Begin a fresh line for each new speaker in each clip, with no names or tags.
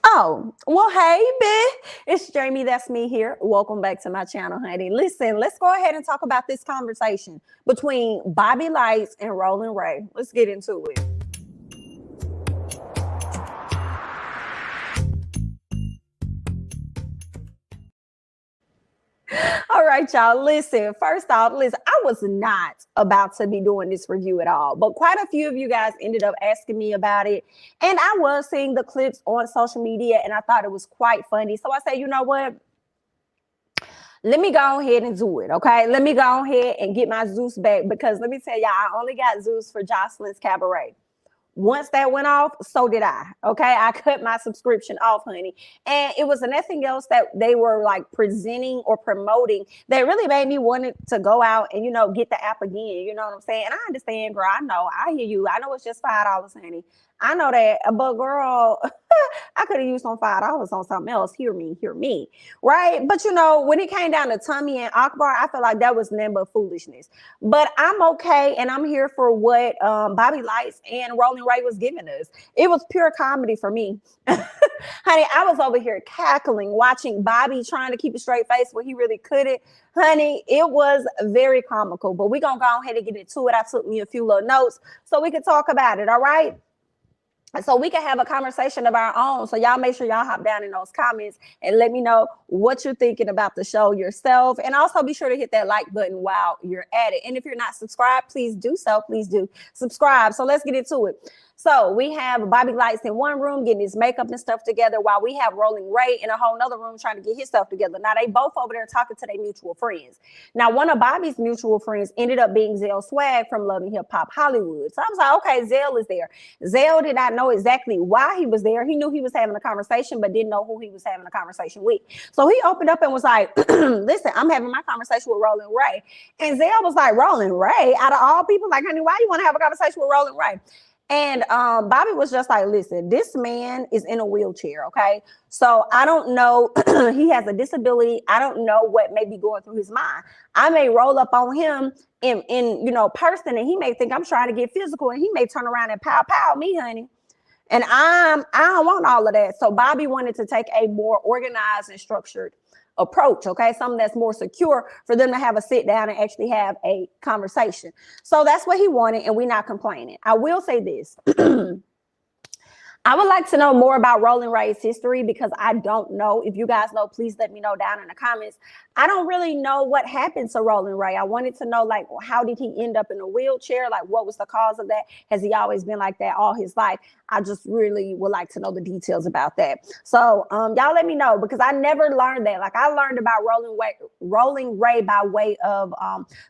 Oh, well, hey, bitch. It's Jamie. That's me here. Welcome back to my channel, honey. Listen, let's go ahead and talk about this conversation between Bobby Lytes and Roland Ray. Let's get into it. All right, y'all. Listen, first off, listen, I was not about to be doing this review at all, but quite a few of you guys ended up asking me about it. And I was seeing the clips on social media and I thought it was quite funny. So I said, you know what? Let me go ahead and do it, okay? Let me go ahead and get my Zeus back because let me tell y'all, I only got Zeus for Jocelyn's Cabaret. Once that went off, so did I. Okay, I cut my subscription off, honey. And it was nothing else that they were like presenting or promoting that really made me want to go out and get the app again. You know what I'm saying? And I understand, girl. I know. I hear you. I know it's just $5, honey. I know that, but girl, I could have used some $5 on something else. Hear me, right? But when it came down to Tommie and Akbar, I felt like that was nothing but foolishness. But I'm okay, and I'm here for what Bobby Lytes and Roland Ray was giving us. It was pure comedy for me. Honey, I was over here cackling, watching Bobby trying to keep a straight face when he really couldn't. Honey, it was very comical, but we're going to go ahead and get into it. I took me a few little notes so we could talk about it, all right? So we can have a conversation of our own. So y'all make sure y'all hop down in those comments and let me know what you're thinking about the show yourself. And also be sure to hit that like button while you're at it. And if you're not subscribed, please do so. Please do subscribe. So let's get into it. So we have Bobby Lytes in one room getting his makeup and stuff together while we have Roland Ray in a whole nother room trying to get his stuff together. Now they both over there talking to their mutual friends. Now one of Bobby's mutual friends ended up being Zell Swag from Love and Hip Hop Hollywood. So I was like, okay, Zell is there. Zell did not know exactly why he was there. He knew he was having a conversation, but didn't know who he was having a conversation with. So he opened up and was like, listen, I'm having my conversation with Roland Ray. And Zell was like, Roland Ray? Out of all people, like, honey, why you want to have a conversation with Roland Ray? And Bobby was just like, listen, this man is in a wheelchair, okay? So I don't know. He has a disability. I don't know what may be going through his mind. I may roll up on him in person, and he may think I'm trying to get physical, and he may turn around and pow me, honey. And I don't want all of that. So Bobby wanted to take a more organized and structured approach, okay? Something that's more secure for them to have a sit down and actually have a conversation. So that's what he wanted, and we're not complaining. I will say this. I would like to know more about Roland Ray's history because I don't know. If you guys know, please let me know down in the comments. I don't really know what happened to Roland Ray. I wanted to know, like, how did he end up in a wheelchair? Like, what was the cause of that? Has he always been like that all his life? I just really would like to know the details about that. So y'all let me know because I never learned that. Like, I learned about Roland Ray by way of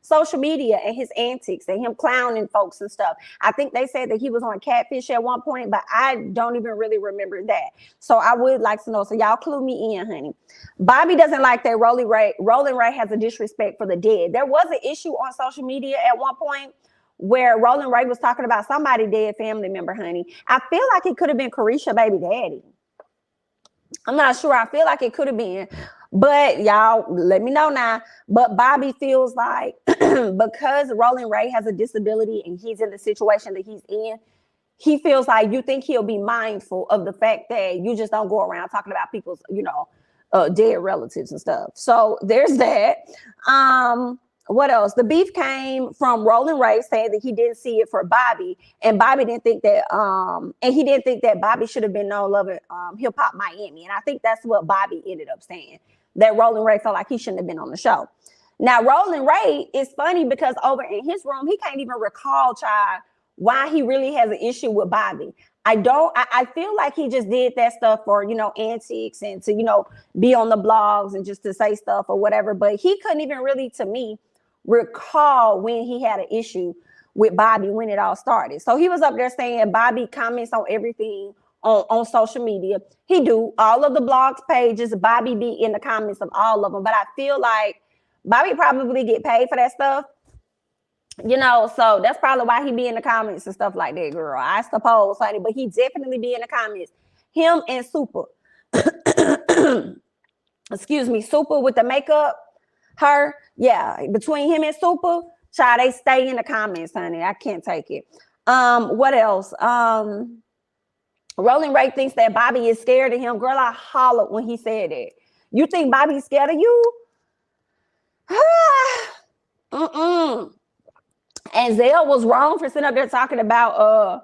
social media and his antics and him clowning folks and stuff. I think they said that he was on Catfish at one point, but I don't even really remember that. So I would like to know. So y'all clue me in, honey. Bobby doesn't like that Roland Ray has a disrespect for the dead. There was an issue on social media at one point where Roland Ray was talking about somebody dead family member, honey. I feel like it could have been Carisha baby daddy. I'm not sure. I feel like it could have been. But y'all let me know now. But Bobby feels like because Roland Ray has a disability and he's in the situation that he's in, he feels like you think he'll be mindful of the fact that you just don't go around talking about people's, dead relatives and stuff. So there's that. What else? The beef came from Roland Ray saying that he didn't see it for Bobby, and Bobby didn't think that, and he didn't think that Bobby should have been known loving Hip Hop Miami. And I think that's what Bobby ended up saying, that Roland Ray felt like he shouldn't have been on the show. Now, Roland Ray is funny because over in his room, he can't even recall, child, why he really has an issue with Bobby. I feel like he just did that stuff for, antics and to, be on the blogs and just to say stuff or whatever. But he couldn't even really, to me, recall when he had an issue with Bobby when it all started. So he was up there saying Bobby comments on everything on social media. He do all of the blogs pages. Bobby be in the comments of all of them. But I feel like Bobby probably get paid for that stuff. So that's probably why he be in the comments and stuff like that, girl. I suppose, honey, but he definitely be in the comments. Him and Super. Excuse me, Super with the makeup. Her, yeah, between him and Super, child, they stay in the comments, honey. I can't take it. What else? Roland Ray thinks that Bobby is scared of him. Girl, I hollered when he said it. You think Bobby's scared of you? And Zell was wrong for sitting up there talking about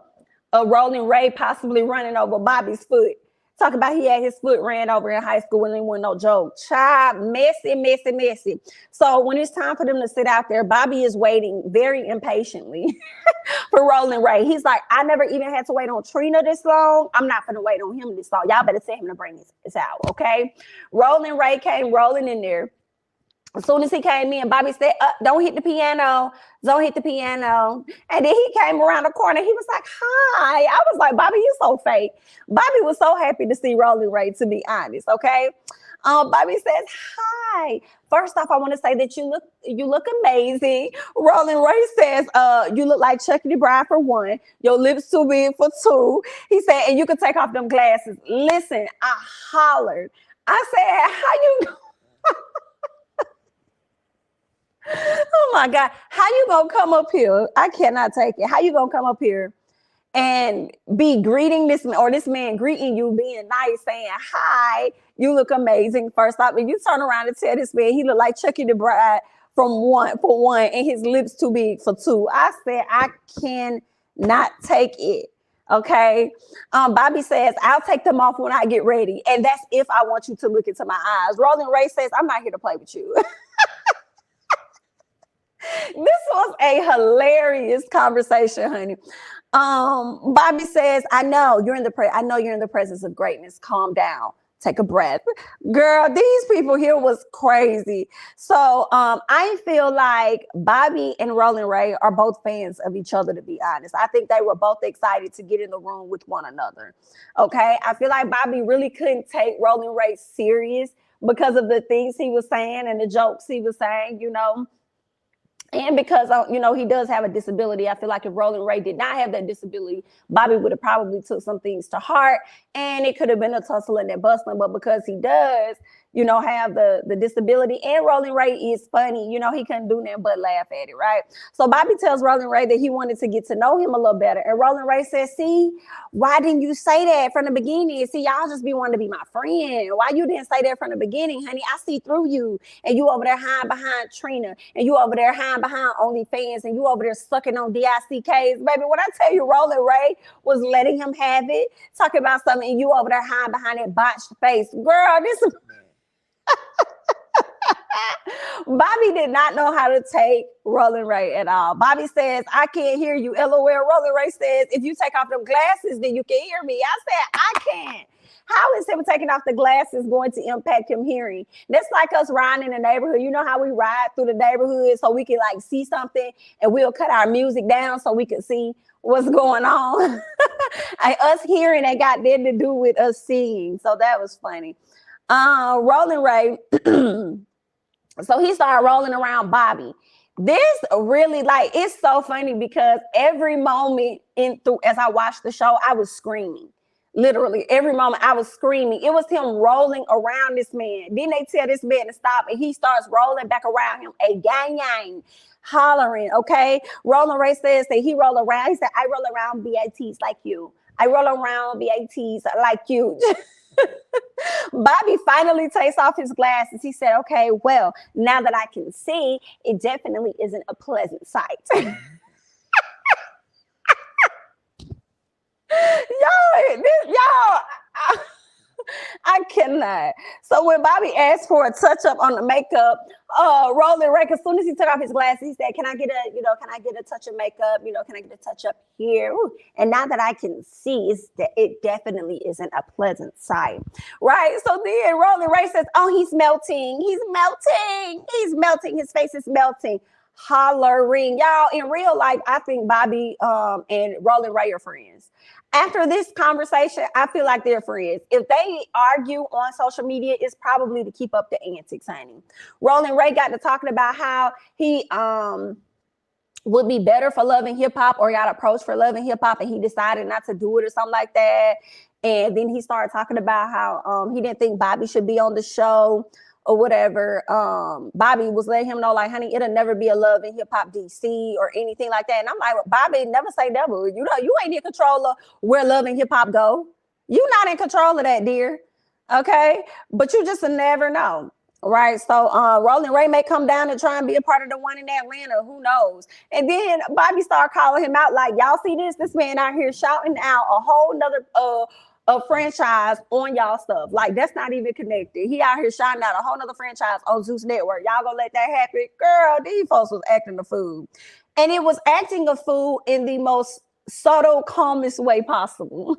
Roland Ray possibly running over Bobby's foot. Talk about he had his foot ran over in high school and it wasn't no joke. Child, messy, messy, messy. So when it's time for them to sit out there, Bobby is waiting very impatiently for Roland Ray. He's like, I never even had to wait on Trina this long. I'm not gonna wait on him this long. Y'all better tell him to bring this out, okay? Roland Ray came rolling in there. As soon as he came in, Bobby said, don't hit the piano. Don't hit the piano. And then he came around the corner. He was like, hi. I was like, Bobby, you so fake. Bobby was so happy to see Roland Ray, to be honest, okay? Bobby says, hi. First off, I want to say that you look amazing. Roland Ray says, you look like Chucky the Bride for one. Your lips too big for two. He said, and you can take off them glasses. Listen, I hollered. I said, how you... Oh my God. How you gonna come up here? I cannot take it. How you gonna come up here and be greeting this man, or this man greeting you, being nice, saying, hi, you look amazing. First off, and you turn around and tell this man he look like Chucky the Bride for one, and his lips too big for two. I said, I cannot take it. Okay. Bobby says, I'll take them off when I get ready. And that's if I want you to look into my eyes. Roland Ray says, I'm not here to play with you. This was a hilarious conversation, honey. Bobby says, I know you're in the presence of greatness. Calm down. Take a breath. Girl, these people here was crazy. So I feel like Bobby and Roland Ray are both fans of each other, to be honest. I think they were both excited to get in the room with one another. Okay. I feel like Bobby really couldn't take Roland Ray serious because of the things he was saying and the jokes he was saying, you know. And because, you know, he does have a disability. I feel like if Roland Ray did not have that disability, Bobby would have probably took some things to heart and it could have been a tussle and that bustling. But because he does, you know, have the disability, and Roland Ray is funny, you know, he couldn't do nothing but laugh at it, right? So Bobby tells Roland Ray that he wanted to get to know him a little better. And Roland Ray says, see, why didn't you say that from the beginning? See, y'all just be wanting to be my friend. Why you didn't say that from the beginning, honey? I see through you. And you over there hiding behind Trina. And you over there hiding behind OnlyFans. And you over there sucking on DICKs. Baby, when I tell you Roland Ray was letting him have it, talking about something, and you over there hiding behind that botched face. Girl, this is... Bobby did not know how to take Roland Ray at all. Bobby says, I can't hear you. LOL. Roland Ray says, if you take off them glasses, then you can hear me. I said, I can't. How is him taking off the glasses going to impact him hearing? That's like us riding in the neighborhood. You know how we ride through the neighborhood so we can like see something, and we'll cut our music down so we can see what's going on. Us hearing ain't got nothing to do with us seeing. So that was funny. Roland Ray, so he started rolling around Bobby. This really, like, it's so funny because every moment as I watched the show, I was screaming. Literally, every moment I was screaming. It was him rolling around this man. Then they tell this man to stop, and he starts rolling back around him, a gang, hollering, okay? Roland Ray says that he roll around. He said, I roll around BATs like you. I roll around BATs like you. Bobby finally takes off his glasses. He said, okay, well, now that I can see, it definitely isn't a pleasant sight. I cannot. So when Bobby asked for a touch up on the makeup, Roland Ray, as soon as he took off his glasses, he said, can I get a touch of makeup? You know, can I get a touch up here? Ooh. And now that I can see, it definitely isn't a pleasant sight. Right? So then Roland Ray says, oh, he's melting. He's melting. He's melting. His face is melting. Hollering. Y'all, in real life, I think Bobby and Roland Ray are friends. After this conversation, I feel like they're friends. If they argue on social media, it's probably to keep up the antics, honey. Roland Ray got to talking about how he would be better for Love and Hip Hop, or got approached for Love and Hip Hop, and he decided not to do it or something like that. And then he started talking about how he didn't think Bobby should be on the show or whatever. Bobby was letting him know, like, honey, it'll never be a Love and Hip Hop DC or anything like that. And I'm like, well, Bobby, never say never. You know, you ain't in control of where Love and Hip Hop go. You're not in control of that, dear. Okay, but you just never know. Right, so Roland Ray may come down and try and be a part of the one in Atlanta. Who knows? And then Bobby started calling him out like, "Y'all see this? This man out here shouting out a whole nother a franchise on y'all stuff. Like that's not even connected. He out here shouting out a whole nother franchise on Zeus Network. Y'all gonna let that happen, girl? These folks was acting a fool, and it was acting a fool in the most subtle, calmest way possible."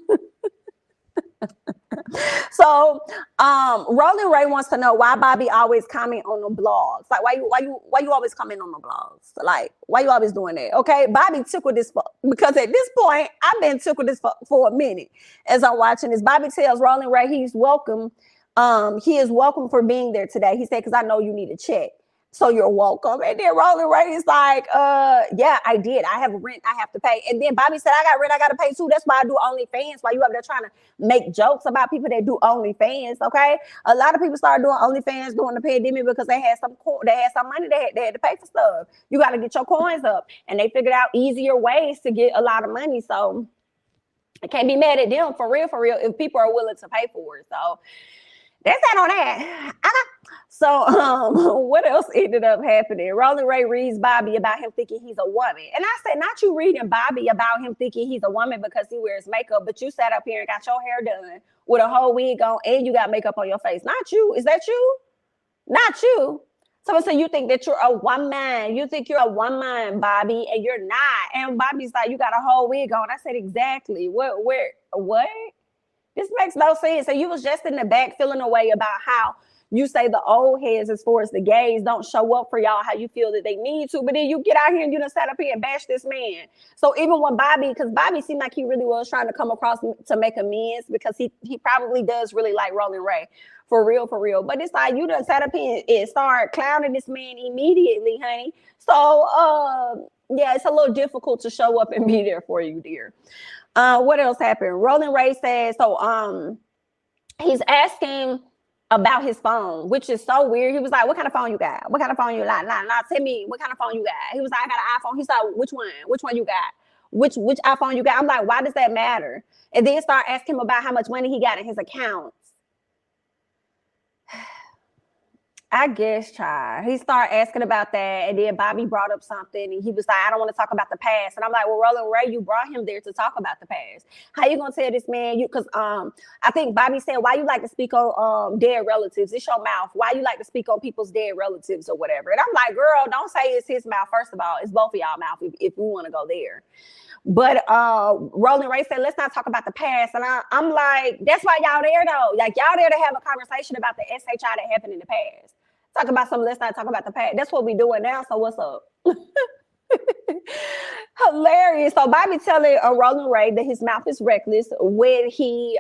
So Roland Ray wants to know why Bobby always comment on the blogs. Like why you always comment on the blogs? Like why you always doing that? Okay, Bobby took with this because at this point I've been took with this for a minute as I'm watching this. Bobby tells Roland Ray he's welcome. He is welcome for being there today. He said, because I know you need a check. So you're welcome. And then Roland Ray is like, yeah, I did. I have rent I have to pay. And then Bobby said, I got rent I got to pay too. That's why I do OnlyFans. Why you up there trying to make jokes about people that do OnlyFans, okay? A lot of people started doing OnlyFans during the pandemic because they had some money they had to pay for stuff. You got to get your coins up. And they figured out easier ways to get a lot of money. So I can't be mad at them for real, if people are willing to pay for it. So that's that on that. So what else ended up happening? Roland Ray reads Bobby about him thinking he's a woman. And I said, not you reading Bobby about him thinking he's a woman because he wears makeup, but you sat up here and got your hair done with a whole wig on and you got makeup on your face. Not you. Is that you? Not you. Someone said you think that you're a woman. You think you're a woman, Bobby, and you're not. And Bobby's like, you got a whole wig on. I said, exactly. What? This makes no sense. So you was just in the back feeling away about how you say the old heads, as far as the gays, don't show up for y'all how you feel that they need to. But then you get out here and you done sat up here and bash this man. So even when because Bobby seemed like he really was trying to come across to make amends because he probably does really like Roland Ray. For real. But it's like you done sat up here and start clowning this man immediately, honey. So yeah, it's a little difficult to show up and be there for you, dear. What else happened? Roland Ray says, so he's asking about his phone, which is so weird. He was like, what kind of phone you got? What kind of phone you got? Nah, tell me what kind of phone you got. He was like, I got an iPhone. He's like, which one? Which one you got? Which iPhone you got? I'm like, why does that matter? And then start asking him about how much money he got in his accounts. I guess, child. He started asking about that, and then Bobby brought up something, and he was like, I don't want to talk about the past. And I'm like, well, Roland Ray, you brought him there to talk about the past. How you going to tell this man, because I think Bobby said, why you like to speak on dead relatives? It's your mouth. Why you like to speak on people's dead relatives or whatever? And I'm like, girl, don't say it's his mouth. First of all, it's both of y'all mouth if we want to go there. But Roland Ray said, let's not talk about the past. And I'm like, that's why y'all there, though. Like, y'all there to have a conversation about the SHI that happened in the past. Talk about something, let's not talk about the past. That's what we doing now, so what's up? Hilarious. So Bobby telling Roland Ray that his mouth is reckless when he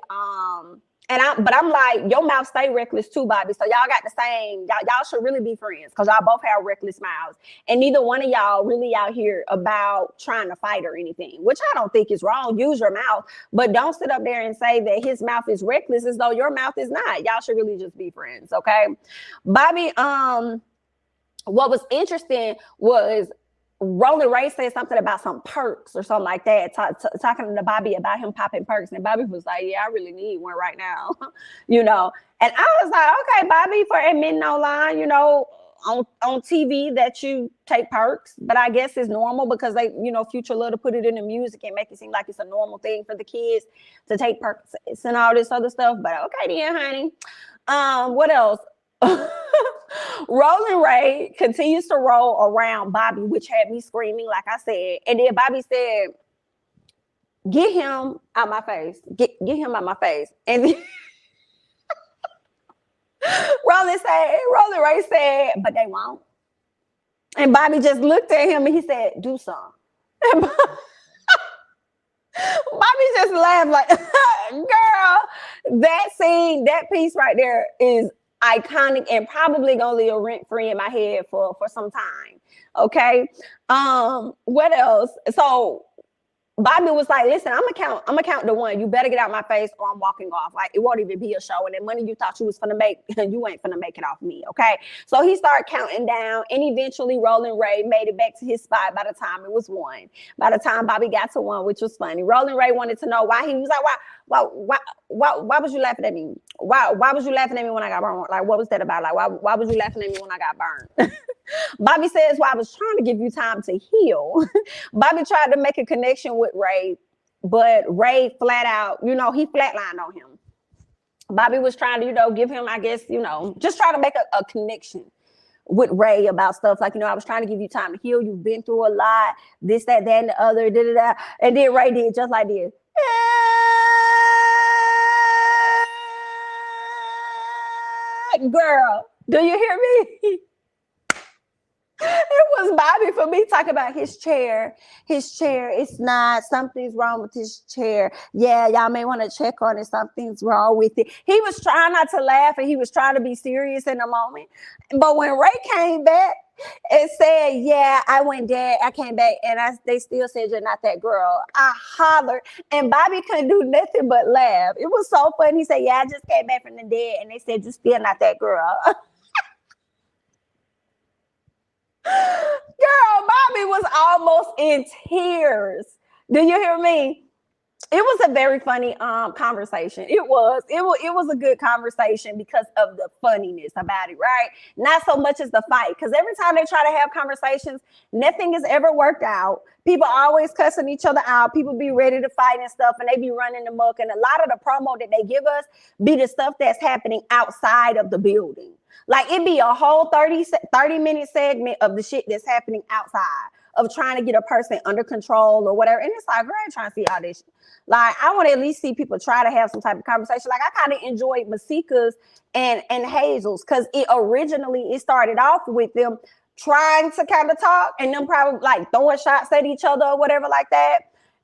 but I'm like, your mouth stay reckless too, Bobby. So y'all got the same, y'all should really be friends because y'all both have reckless mouths. And neither one of y'all really out here about trying to fight or anything, which I don't think is wrong. Use your mouth, but don't sit up there and say that his mouth is reckless as though your mouth is not. Y'all should really just be friends, okay? Bobby, what was interesting was Roland Ray said something about some perks or something like that, talking to Bobby about him popping perks. And Bobby was like, yeah, I really need one right now, you know. And I was like, okay, Bobby, for admitting online, you know, on TV that you take perks. But I guess it's normal because they, you know, Future love to put it in the music and make it seem like it's a normal thing for the kids to take perks and all this other stuff. But okay then, honey. What else? Roland Ray continues to roll around Bobby, which had me screaming, like I said. And then Bobby said, get him out my face. Get him out my face. And Roland Ray said, but they won't. And Bobby just looked at him and he said, do something. And Bobby just laughed like, girl, that scene, that piece right there is iconic and probably gonna live rent-free in my head for some time. Okay. What else? So Bobby was like, listen, I'm gonna count to one. You better get out my face or I'm walking off. Like, it won't even be a show. And the money you thought you was gonna make, you ain't gonna make it off me, okay? So he started counting down, and eventually Roland Ray made it back to his spot by the time it was one. By the time Bobby got to one, which was funny, Roland Ray wanted to know why. He was like, why was you laughing at me? Why was you laughing at me when I got burned? Like, what was that about? Like, why was you laughing at me when I got burned? Bobby says, well, I was trying to give you time to heal. Bobby tried to make a connection with Ray, but Ray flat out, he flatlined on him. Bobby was trying to, give him, I guess, just try to make a connection with Ray about stuff. Like, I was trying to give you time to heal. You've been through a lot, this, that, and the other, da-da-da. And then Ray did just like this. Girl, do you hear me? It was Bobby for me talking about his chair. It's not, something's wrong with his chair. Yeah, y'all may want to check on it. Something's wrong with it. He was trying not to laugh and he was trying to be serious in the moment. But when Ray came back and said, yeah, I went dead, I came back, and they still said, you're not that girl, I hollered, and Bobby couldn't do nothing but laugh. It was so funny. He said, yeah, I just came back from the dead, and they said, you're still not that girl. Girl, Bobby was almost in tears. Do you hear me? It was a very funny conversation. It was a good conversation because of the funniness about it, right? Not so much as the fight, because every time they try to have conversations, nothing has ever worked out. People always cussing each other out. People be ready to fight and stuff, and they be running the muck. And a lot of the promo that they give us be the stuff that's happening outside of the building. Like, it be a whole 30-minute segment of the shit that's happening outside, of trying to get a person under control or whatever. And it's like, girl, I ain't trying to see all this shit. Like, I want to at least see people try to have some type of conversation. Like, I kind of enjoyed Masika's and Hazel's, because it started off with them trying to kind of talk and them probably like throwing shots at each other or whatever like that.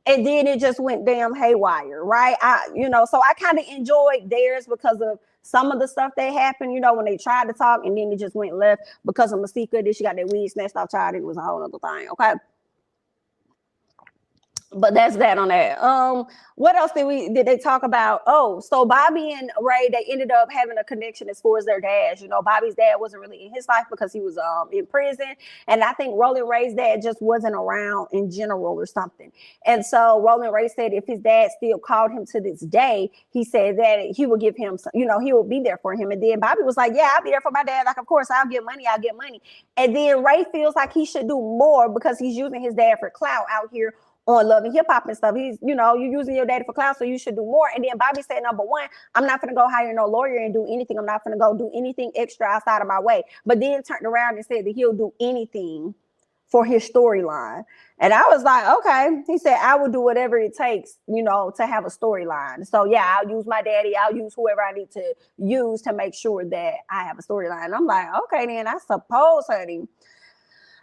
And then it just went damn haywire, right? So I kind of enjoyed theirs because of some of the stuff that happened, when they tried to talk, and then it just went left because of Masika. Then she got that weed snatched off child. It was a whole other thing, okay? But that's that on that. What else did they talk about? Oh, so Bobby and Ray, they ended up having a connection as far as their dads. Bobby's dad wasn't really in his life because he was in prison, and I think Roland Ray's dad just wasn't around in general or something. And so Roland Ray said if his dad still called him to this day, he said that he would give him some, he would be there for him. And then Bobby was like, yeah, I'll be there for my dad. Like, of course, I'll get money. And then Ray feels like he should do more because he's using his dad for clout out here on Love and Hip Hop and stuff. He's, you're using your daddy for clout, so you should do more. And then Bobby said, number one, I'm not going to go hire no lawyer and do anything. I'm not going to go do anything extra outside of my way. But then turned around and said that he'll do anything for his storyline. And I was like, okay. He said, I will do whatever it takes, to have a storyline. So yeah, I'll use my daddy. I'll use whoever I need to use to make sure that I have a storyline. I'm like, okay, then I suppose, honey,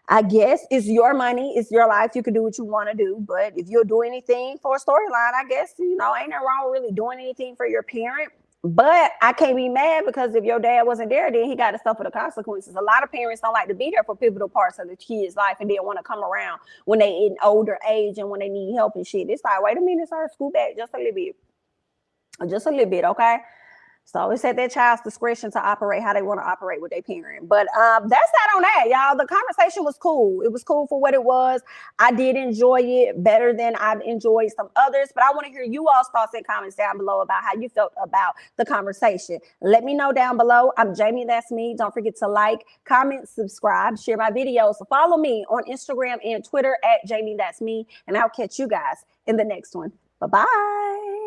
I guess it's your money, it's your life. You can do what you want to do. But if you'll do anything for a storyline, I guess, ain't nothing wrong with really doing anything for your parent. But I can't be mad because if your dad wasn't there, then he got to suffer the consequences. A lot of parents don't like to be there for pivotal parts of the kid's life and then want to come around when they in older age and when they need help and shit. It's like, wait a minute, sir, scoot back just a little bit. Just a little bit, okay? So it's at their child's discretion to operate how they want to operate with their parent. But that's that on that, y'all. The conversation was cool. It was cool for what it was. I did enjoy it better than I've enjoyed some others. But I want to hear you all's thoughts and comments down below about how you felt about the conversation. Let me know down below. I'm Jamithatsme. Don't forget to like, comment, subscribe, share my videos. Follow me on Instagram and Twitter at Jamithatsme. And I'll catch you guys in the next one. Bye-bye.